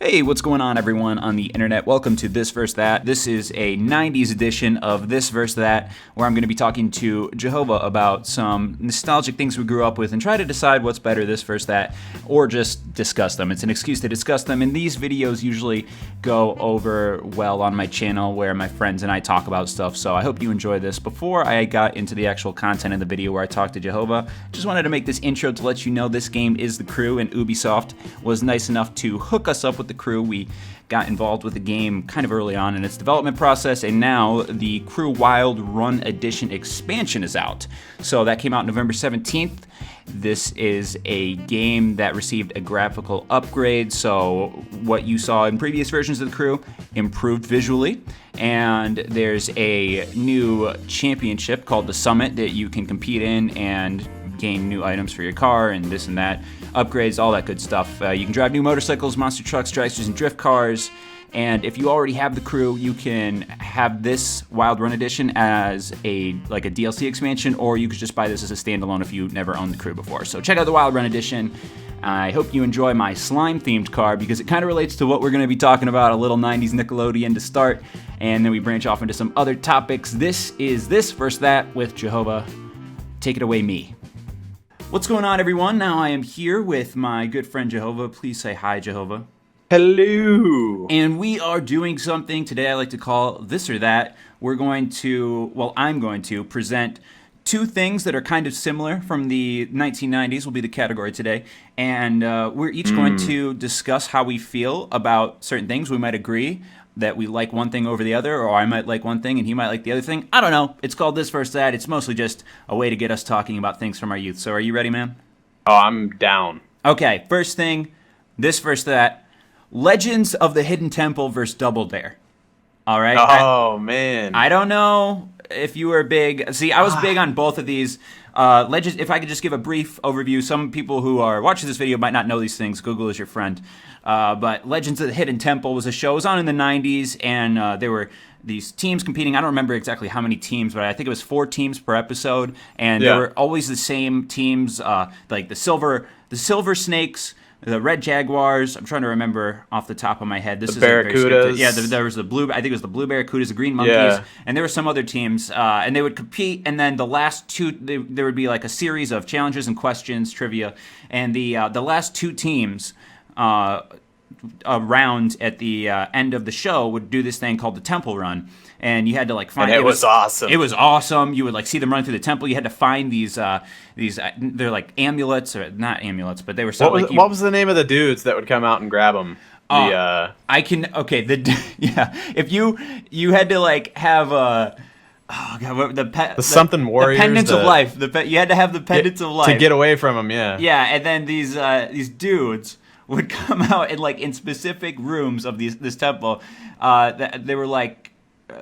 Hey, what's going on, everyone on the internet? Welcome to This Versus That. This is a 90s edition of This Versus That, where I'm going to be talking to Jehovah about some nostalgic things we grew up with and try to decide what's better, this versus that, or just discuss them. It's an excuse to discuss them, and these videos usually go over well on my channel where my friends and I talk about stuff, so I hope you enjoy this. Before I got into the actual content of the video where I talked to Jehovah, just wanted to make this intro to let you know this game is The Crew, and Ubisoft was nice enough to hook us up with The Crew. We got involved with the game kind of early on in its development process, and now the Crew Wild Run Edition expansion is out. So that came out November 17th. This is a game that received a graphical upgrade, so what you saw in previous versions of The Crew improved visually, and there's a new championship called the Summit that you can compete in and gain new items for your car and this and that, upgrades, all that good stuff. You can drive new motorcycles, monster trucks, dragsters, and drift cars. And if you already have The Crew, you can have this Wild Run Edition as a DLC expansion, or you could just buy this as a standalone if you never owned The Crew before. So check out the Wild Run Edition. I hope you enjoy my slime-themed car because it kind of relates to what we're going to be talking about, a little 90s Nickelodeon to start, and then we branch off into some other topics. This is This Versus That with Jehovah. Take it away, me. What's going on, everyone? Now I am here with my good friend Jehovah. Please say hi, Jehovah. Hello. And we are doing something today I like to call This or That. I'm going to present two things that are kind of similar from the 1990s, will be the category today. And we're each going to discuss how we feel about certain things. We might agree that we like one thing over the other, or I might like one thing and he might like the other thing. I don't know. It's called This Versus That. It's mostly just a way to get us talking about things from our youth. So are you ready, man? Oh, I'm down. Okay, first thing, This Versus That. Legends of the Hidden Temple versus Double Dare. All right? Oh, man. I don't know if you were big. See, I was big on both of these. Legends. If I could just give a brief overview, some people who are watching this video might not know these things. Google is your friend. But Legends of the Hidden Temple was a show. It was on in the 90s, and there were these teams competing. I don't remember exactly how many teams, but I think it was 4 teams per episode, and there were always the same teams, like the Silver Snakes, the Red Jaguars. I'm trying to remember off the top of my head. This the Barracudas. There was the blue. I think it was the Blue Barracudas, the Green Monkeys, and there were some other teams. And they would compete. And then the last two, there would be like a series of challenges and questions, trivia, and the last 2 teams. Around at the end of the show would do this thing called the Temple Run, and you had to find. And it was awesome. It was awesome. You would see them run through the temple. You had to find these they're like amulets, or not amulets, but they were so. What was the name of the dudes that would come out and grab them? If you had to have oh god, the something warriors, the pendants of life. You had to have the pendants of life to get away from them. Yeah. Yeah, and then these dudes would come out in specific rooms of this temple. They were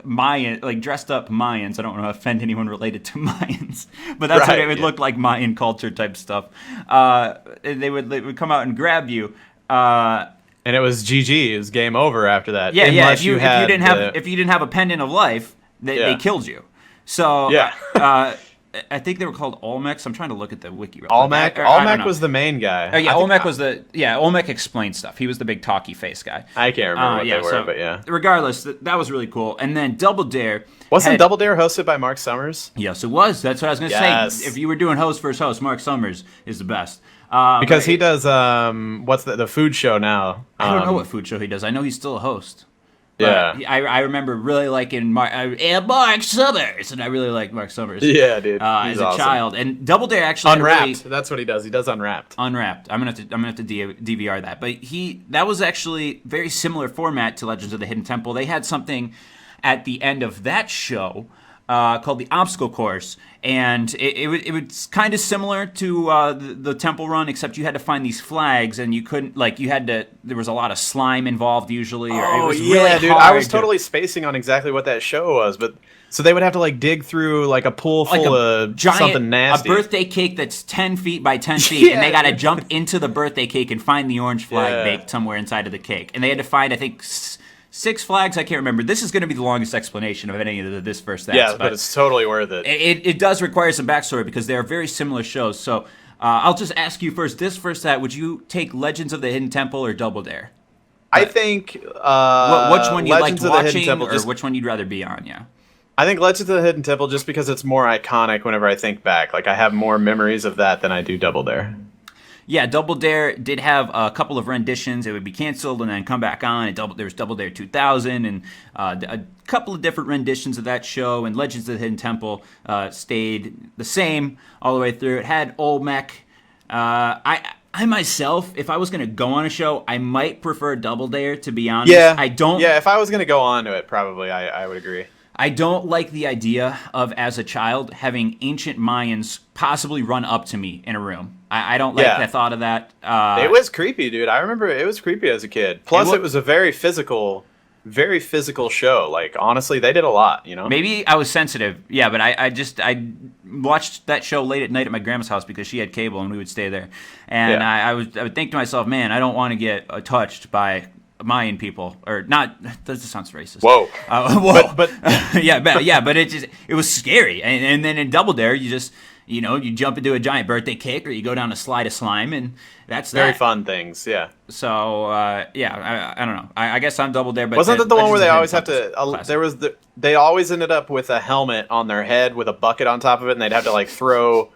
Mayan, dressed up Mayans. I don't want to offend anyone related to Mayans, but that's what it would look like, Mayan culture type stuff. They would come out and grab you. And it was GG. It was game over after that. Yeah, yeah. If you didn't have a pendant of life, they killed you. So I think they were called Olmecs. I'm trying to look at the wiki. Olmec was the main guy. Oh yeah, Olmec explained stuff. He was the big talky face guy. I can't remember what they were, but yeah. Regardless, that was really cool. And then Double Dare. Wasn't Double Dare hosted by Mark Summers? Yes, it was. That's what I was going to say. If you were doing host versus host, Mark Summers is the best. Because he does what's the food show now? I don't know what food show he does. I know he's still a host. Yeah, I remember really liking Mark Summers, and I really liked Mark Summers. Yeah, dude, as a child. And Double Dare actually Unwrapped. That's what he does. He does Unwrapped. Unwrapped. I'm gonna have to DVR that. But that was actually very similar format to Legends of the Hidden Temple. They had something at the end of that show called the Obstacle Course, and it was kind of similar to the Temple Run, except you had to find these flags, and you couldn't there was a lot of slime involved usually. It was really dude, I was totally spacing on exactly what that show was, but so they would have to dig through a pool full of giant, something nasty, a birthday cake that's 10 feet by 10 feet, and they got to jump into the birthday cake and find the orange flag baked somewhere inside of the cake, and they had to find, I think, 6 flags, I can't remember. This is going to be the longest explanation of any of the This Versus That. Yeah, but it's totally worth it. It does require some backstory because they are very similar shows. So I'll just ask you first, This Versus That, would you take Legends of the Hidden Temple or Double Dare? I think which one you liked Legends of the Hidden watching, Temple, or which one you'd rather be on? Yeah. I think Legends of the Hidden Temple just because it's more iconic whenever I think back. Like I have more memories of that than I do Double Dare. Yeah, Double Dare did have a couple of renditions. It would be canceled and then come back on. There was Double Dare 2000 and a couple of different renditions of that show. And Legends of the Hidden Temple stayed the same all the way through. It had Olmec. I myself, if I was going to go on a show, I might prefer Double Dare, to be honest. Yeah, I don't. Yeah, if I was going to go on to it, probably I would agree. I don't like the idea of, as a child, having ancient Mayans possibly run up to me in a room. I don't like the thought of that. It was creepy, dude. I remember it was creepy as a kid. Plus, it was a very physical show. Like, honestly, they did a lot, you know? Maybe I was sensitive. Yeah, but I watched that show late at night at my grandma's house because she had cable and we would stay there. And I would think to myself, man, I don't want to get touched by Mayan people, or not. That just sounds racist. Whoa, whoa. But but it was scary. And then in Double Dare, you just you jump into a giant birthday cake, or you go down a slide of slime, and that's very fun things. Yeah. So I don't know. I guess I'm Double Dare, but wasn't that the one where they always have to? They always ended up with a helmet on their head with a bucket on top of it, and they'd have to like throw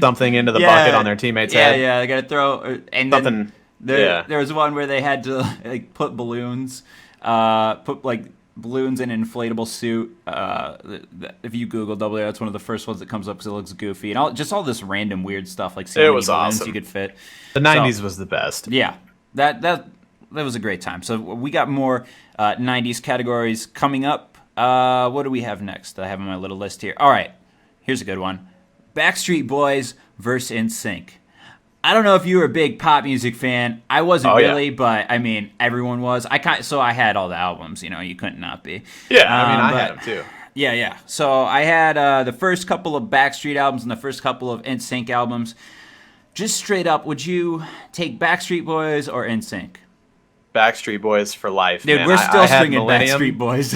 something into the bucket on their teammate's head. Yeah, they got to throw and something. Then, there was one where they had to like put balloons, in an inflatable suit. If you Google Double Dare, that's one of the first ones that comes up because it looks goofy, and all this random weird stuff like seeing how many balloons you could fit. The 90's was the best. Yeah, that was a great time. So we got more 90s categories coming up. What do we have next? I have on my little list here. All right, here's a good one: Backstreet Boys versus NSYNC. I don't know if you were a big pop music fan. I wasn't really, but I mean, everyone was. So I had all the albums. You couldn't not be. Yeah, I had them too. Yeah. So I had the first couple of Backstreet albums and the first couple of NSYNC albums. Just straight up, would you take Backstreet Boys or NSYNC? Backstreet Boys for life, dude. Man. We're still singing Backstreet Boys.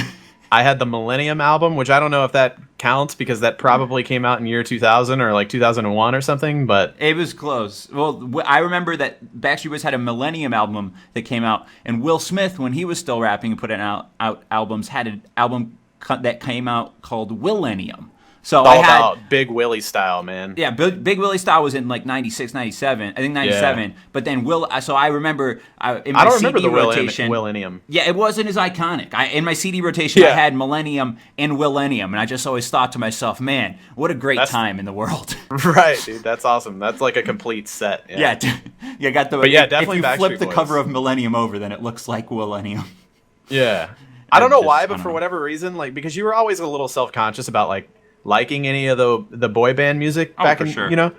I had the Millennium album, which I don't know if that counts because that probably came out in year 2000 or like 2001 or something, but it was close. Well, I remember that Backstreet Boys had a Millennium album that came out, and Will Smith, when he was still rapping and putting out albums, had an album that came out called Willennium. So all about Big Willie style, man. Yeah, Big Willie style was in like 96, 97. I think 97. Yeah. But then so I remember in my CD rotation. Millennium. Yeah, it wasn't as iconic. In my CD rotation, I had Millennium and Willennium, and I just always thought to myself, man, what a great time in the world. Right, dude. That's awesome. That's like a complete set. Yeah. You got the. But yeah, definitely. If you flip the cover of Millennium over, then it looks like Willennium. Yeah. I don't know why, but for whatever reason, like because you were always a little self-conscious about like liking any of the boy band music back in, sure.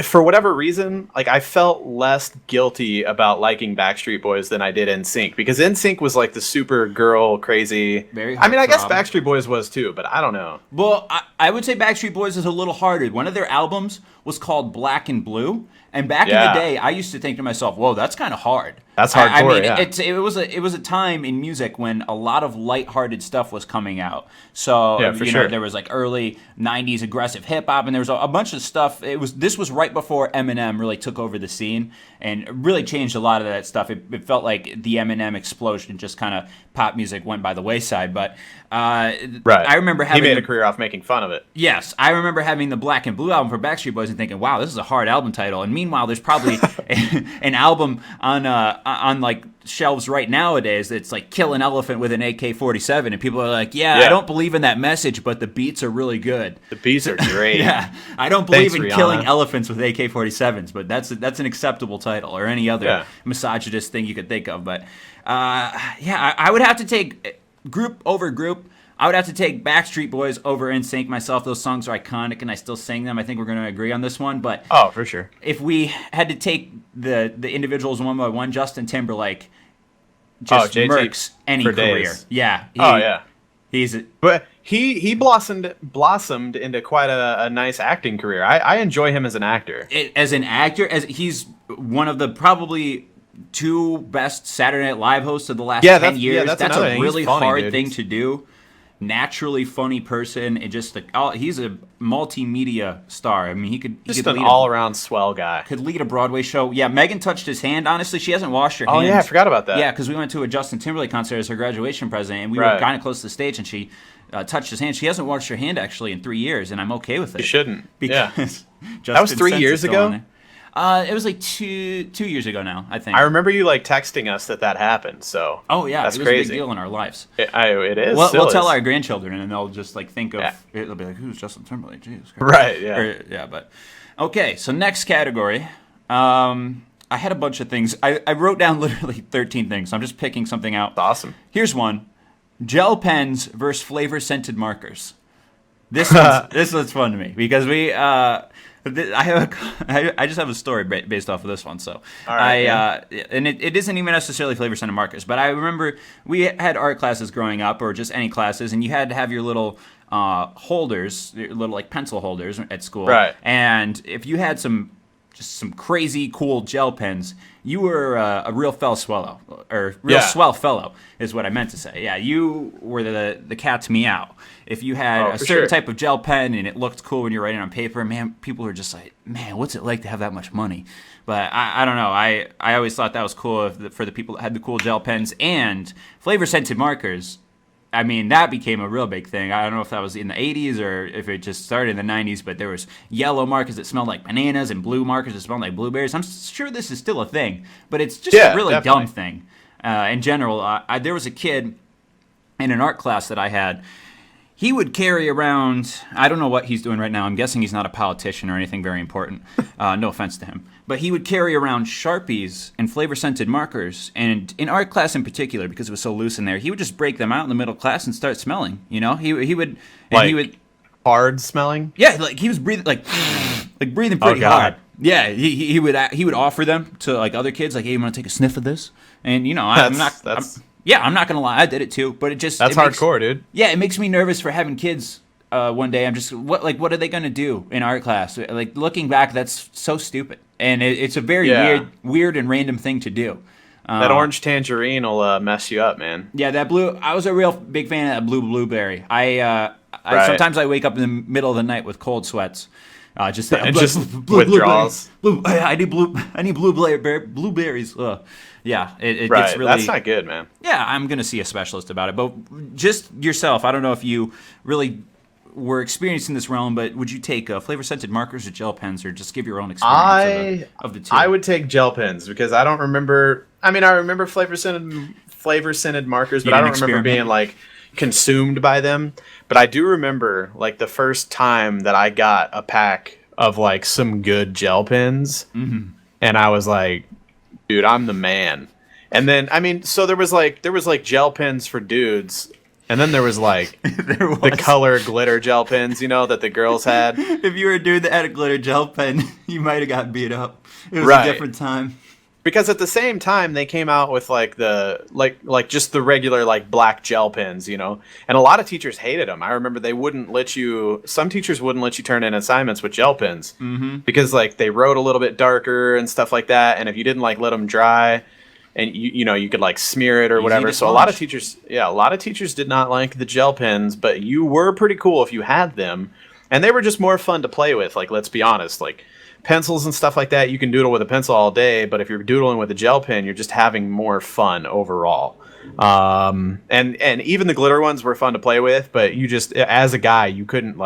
For whatever reason, like I felt less guilty about liking Backstreet Boys than I did NSYNC because NSYNC was like the super girl crazy. I guess Backstreet Boys was too, but I don't know. Well, I would say Backstreet Boys is a little harder. One of their albums was called Black and Blue, and back in the day, I used to think to myself, "Whoa, that's kind of hard." That's hardcore. It was a time in music when a lot of lighthearted stuff was coming out. So there was like early 90s aggressive hip hop, and there was a bunch of stuff. This was right before Eminem really took over the scene and really changed a lot of that stuff. It felt like the Eminem explosion, just kind of pop music went by the wayside. But I remember having he made a career off making fun of it. Yes, I remember having the Black and Blue album for Backstreet Boys and thinking, "Wow, this is a hard album title." And meanwhile, there's probably an album on like shelves right nowadays that's like Kill an Elephant with an AK-47, and people are like, I don't believe in that message, but the beats are really good. The beats are great. Yeah, I don't believe in killing elephants with AK-47s, but that's an acceptable title, or any other misogynist thing you could think of. But I would have to take group over group. I would have to take Backstreet Boys over NSYNC myself. Those songs are iconic, and I still sing them. I think we're going to agree on this one. But for sure. If we had to take the individuals one by one, Justin Timberlake just murks any career. Days. Yeah. But he blossomed into quite a nice acting career. I enjoy him as an actor. He's one of the probably two best Saturday Night Live hosts of the last 10 years. That's a really hard thing to do. naturally funny person, and just he's a multimedia star. I mean, he could an all-around swell guy. Could lead a Broadway show. Yeah, Megan touched his hand. Honestly, she hasn't washed her hands. Oh yeah, I forgot about that. Yeah, because we went to a Justin Timberlake concert as her graduation present, and we were kind of close to the stage, and she touched his hand. She hasn't washed her hand actually in 3 years, and I'm okay with it. You shouldn't. Because that was 3 years ago. It was like 2 years ago now, I think. I remember you like texting us that happened. So that's it was crazy. A big deal in our lives. It is. We'll tell our grandchildren, and they'll just like think of it. They'll be like, "Who's Justin Timberlake?" Jesus Christ. Right. Yeah. But okay. So next category. I had a bunch of things. I wrote down literally 13 things. So I'm just picking something out. That's awesome. Here's one: gel pens versus flavor scented markers. This one's fun to me because I just have a story based off of this one. So and it isn't even necessarily flavor scented markers, but I remember we had art classes growing up, or just any classes, and you had to have your little holders, your little like pencil holders at school. Right. And if you had some crazy cool gel pens, you were a real swell fellow is what I meant to say. Yeah, you were the cat's meow. If you had a certain type of gel pen and it looked cool when you're writing on paper, man, people were just like, man, what's it like to have that much money? But I don't know. I always thought that was cool for the people that had the cool gel pens and flavor scented markers. I mean, that became a real big thing. I don't know if that was in the 80s or if it just started in the 90s, but there was yellow markers that smelled like bananas and blue markers that smelled like blueberries. I'm sure this is still a thing, but it's just a really dumb thing. In general, there was a kid in an art class that I had. He would carry around, I don't know what he's doing right now. I'm guessing he's not a politician or anything very important. No offense to him. But he would carry around Sharpies and flavor-scented markers. And in art class in particular, because it was so loose in there, he would just break them out in the middle of class and start smelling. You know, he would hard smelling. Yeah, like he was breathing like breathing pretty hard. Yeah, he would offer them to like other kids, like, hey, you want to take a sniff of this? And you know, I'm not gonna lie, I did it too. But that's hardcore, dude. Yeah, it makes me nervous for having kids. One day, I'm just what are they gonna do in art class? Like looking back, that's so stupid, and it's a very weird and random thing to do. That orange tangerine will mess you up, man. Yeah, that blue. I was a real big fan of that blue blueberry. Sometimes I wake up in the middle of the night with cold sweats. Just withdrawals. I need blueberries. Yeah, it gets really. That's not good, man. Yeah, I'm gonna see a specialist about it. But just yourself, I don't know if you really were experiencing this realm, but would you take flavor scented markers or gel pens, or just give your own experience of the two? I would take gel pens because I don't remember. I mean, I remember flavor scented markers, but I don't remember being like consumed by them. But I do remember like the first time that I got a pack of like some good gel pens, and I was like, dude, I'm the man. And then I mean, so there was like gel pens for dudes. And then there was like the color glitter gel pens, you know, that the girls had. If you were a dude that had a glitter gel pen, you might have got beat up. It was a different time. Because at the same time, they came out with like the just the regular like black gel pens, you know. And a lot of teachers hated them. I remember some teachers wouldn't let you turn in assignments with gel pens because like they wrote a little bit darker and stuff like that. And if you didn't like let them dry, and you could like smear it or whatever. So a lot of teachers did not like the gel pens, but you were pretty cool if you had them, and they were just more fun to play with. Like, let's be honest, like pencils and stuff like that, you can doodle with a pencil all day, but if you're doodling with a gel pen, you're just having more fun overall. And even the glitter ones were fun to play with, but you just, as a guy, you couldn't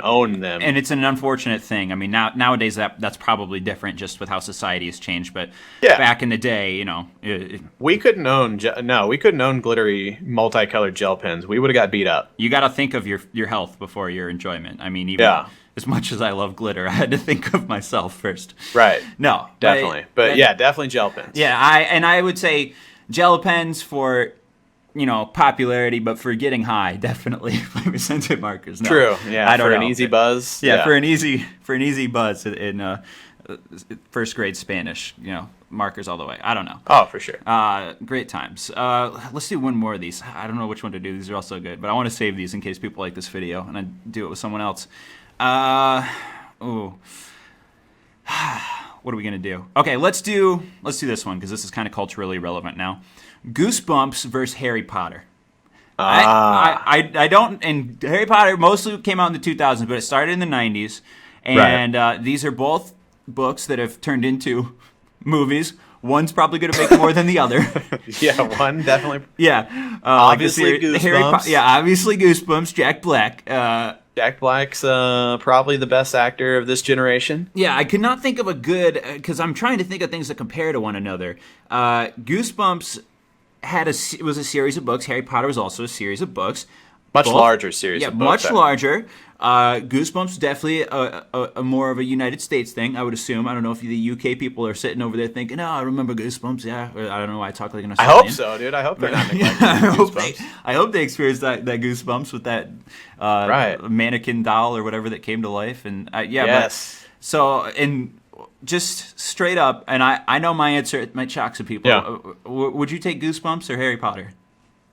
own them. And it's an unfortunate thing. I mean, nowadays that's probably different just with how society has changed. But back in the day, you know, we couldn't own glittery multicolored gel pens. We would have got beat up. You got to think of your health before your enjoyment. I mean, as much as I love glitter, I had to think of myself first. Right. No, definitely. But definitely gel pens. Yeah, I would say gel pens for, you know, popularity, but for getting high, definitely flavor scented markers. No, true. Yeah. I don't know. An easy buzz. Yeah, for an easy buzz in first grade Spanish. You know, markers all the way. I don't know. Oh, for sure. Great times. Let's do one more of these. I don't know which one to do. These are all so good, but I want to save these in case people like this video and I do it with someone else. What are we gonna do? Okay, let's do this one because this is kind of culturally relevant now. Goosebumps versus Harry Potter. I don't. And Harry Potter mostly came out in the 2000s, but it started in the 90s. And these are both books that have turned into movies. One's probably going to make more than the other. Yeah, one definitely. Yeah, obviously Goosebumps. Obviously Goosebumps. Jack Black. Jack Black's probably the best actor of this generation. Yeah, I could not think of a good, because I'm trying to think of things that compare to one another. Goosebumps was a series of books. Harry Potter was also a series of books. Much larger series of books. Yeah, much larger. Goosebumps definitely a more of a United States thing, I would assume. I don't know if the UK people are sitting over there thinking, "Oh, I remember Goosebumps." Yeah, or I don't know why I talk like an Australian. I hope so, dude. I hope they're not Goosebumps. I hope they experienced that Goosebumps with that mannequin doll or whatever that came to life, and yes. And just straight up, and I know my answer. It might shock some people. Yeah. Would you take Goosebumps or Harry Potter?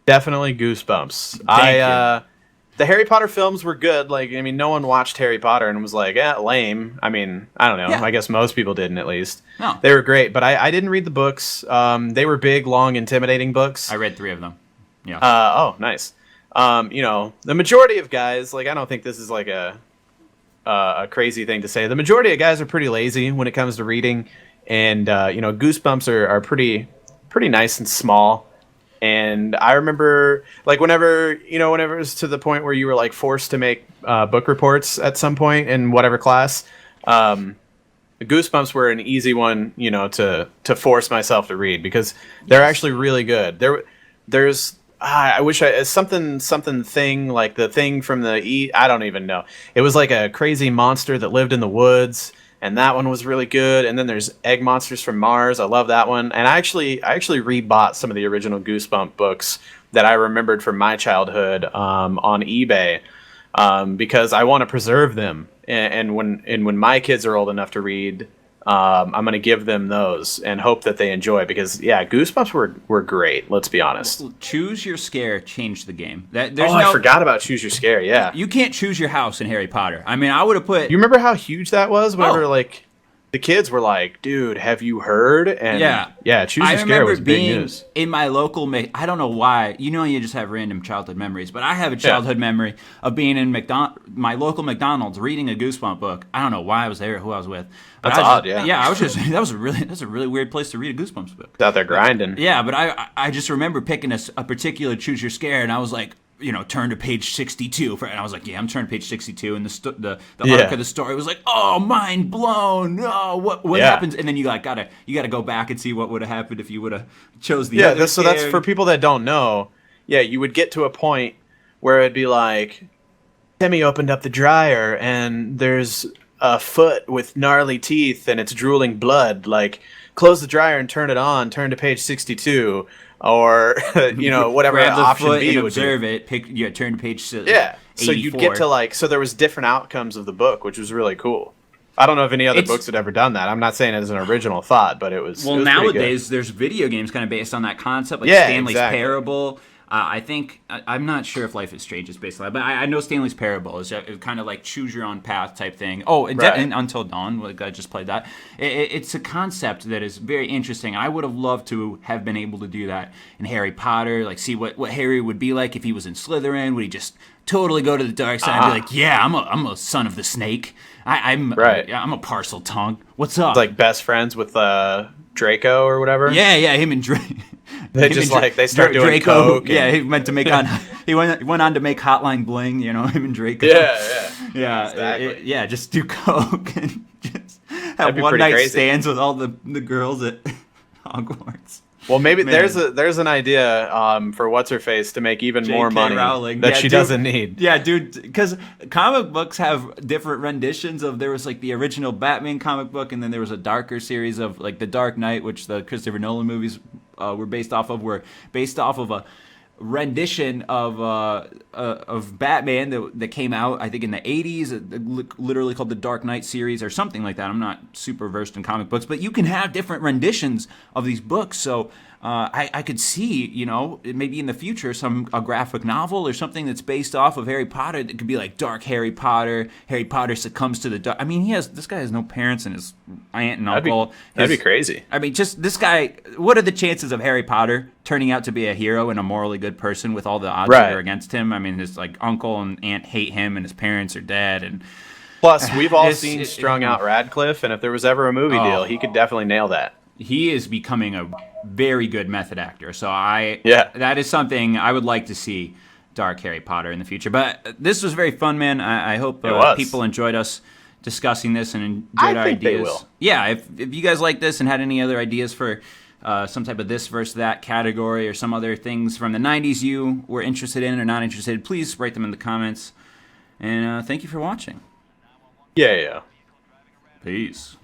Definitely Goosebumps. The Harry Potter films were good. Like, I mean, no one watched Harry Potter and was like, lame. I mean, I don't know. Yeah. I guess most people didn't, at least. No. They were great, but I didn't read the books. They were big, long, intimidating books. I read 3 of them. Yeah. Oh, nice. The majority of guys, like, I don't think this is like a crazy thing to say. The majority of guys are pretty lazy when it comes to reading, and Goosebumps are pretty nice and small. And I remember, like, whenever it was to the point where you were like forced to make book reports at some point in whatever class, the Goosebumps were an easy one, to force myself to read, because they're actually really good. There's I wish something thing, like the thing from I don't even know. It was like a crazy monster that lived in the woods. And that one was really good. And then there's Egg Monsters from Mars. I love that one. And I actually rebought some of the original Goosebump books that I remembered from my childhood on eBay, because I want to preserve them. And when my kids are old enough to read, I'm going to give them those and hope that they enjoy, because Goosebumps were great. Let's be honest. Choose Your Scare changed the game. I forgot about Choose Your Scare. Yeah, you can't choose your house in Harry Potter. I mean, I would have put. You remember how huge that was? Whenever like the kids were like, "Dude, have you heard?" And Choose Your Scare was big news. In my local, I don't know why. You just have random childhood memories, but I have a childhood memory of being in my local McDonald's reading a Goosebump book. I don't know why I was there, who I was with. But that's odd, yeah. Yeah, I was just that's a really weird place to read a Goosebumps book. It's out there grinding. Yeah, but I just remember picking a particular Choose Your Scare, and I was like, turn to page 62. And I was like, yeah, I'm turning to page 62. And the arc of the story was like, oh, mind blown. Oh, what happens? And then you gotta go back and see what would have happened if you would have chose the other. So that's for people that don't know. Yeah, you would get to a point where it'd be like, Timmy opened up the dryer and there's a foot with gnarly teeth and it's drooling blood. Like, close the dryer and turn it on. Turn to page 62. Or whatever grab the option foot B and would observe do. it. Turn to page 84. Yeah, so you'd get to so there was different outcomes of the book, which was really cool. I don't know if any other books had ever done that. I'm not saying it as an original thought, but it was. Well, it was nowadays there's video games kind of based on that concept, like Stanley's Parable. I think I'm not sure if Life is Strange is based on that, but I know Stanley's Parable is kind of like choose your own path type thing. Oh, and Until Dawn, like I just played that. It's a concept that is very interesting. I would have loved to have been able to do that in Harry Potter, like see what Harry would be like if he was in Slytherin. Would he just totally go to the dark side and be like, yeah, I'm a son of the snake. I'm a parcel tongue. What's up? It's like best friends with Draco or whatever. Yeah, him and Draco. They just they start doing Draco, coke. Yeah, he went to make he went on to make Hotline Bling. Him and Draco. Yeah. Exactly. Just do coke and just have one night stands with all the girls at Hogwarts. Well, maybe there's an idea for what's her face to make even more money Rowling. That she doesn't need. Yeah, dude, because comic books have different renditions of. There was like the original Batman comic book, and then there was a darker series of like the Dark Knight, which the Christopher Nolan movies were based off of. Were based off of a rendition of Batman that came out, I think, in the 80s, literally called the Dark Knight series or something like that. I'm not super versed in comic books, but you can have different renditions of these books. So I could see, maybe in the future a graphic novel or something that's based off of Harry Potter that could be like Dark Harry Potter. Harry Potter succumbs to the dark. I mean, this guy has no parents and his aunt and uncle. That'd be crazy. I mean, just this guy. What are the chances of Harry Potter turning out to be a hero and a morally good person with all the odds that are against him? I mean, his uncle and aunt hate him, and his parents are dead, and. Plus, we've all seen Strung Out Radcliffe, and if there was ever a movie deal, he could definitely nail that. He is becoming a very good method actor. So that is something I would like to see Dark Harry Potter in the future. But this was very fun, man. I hope people enjoyed us discussing this and enjoyed our ideas. They will. Yeah, if you guys like this and had any other ideas for some type of this versus that category or some other things from the 90s you were interested in or not interested, please write them in the comments. And thank you for watching. Yeah. Peace.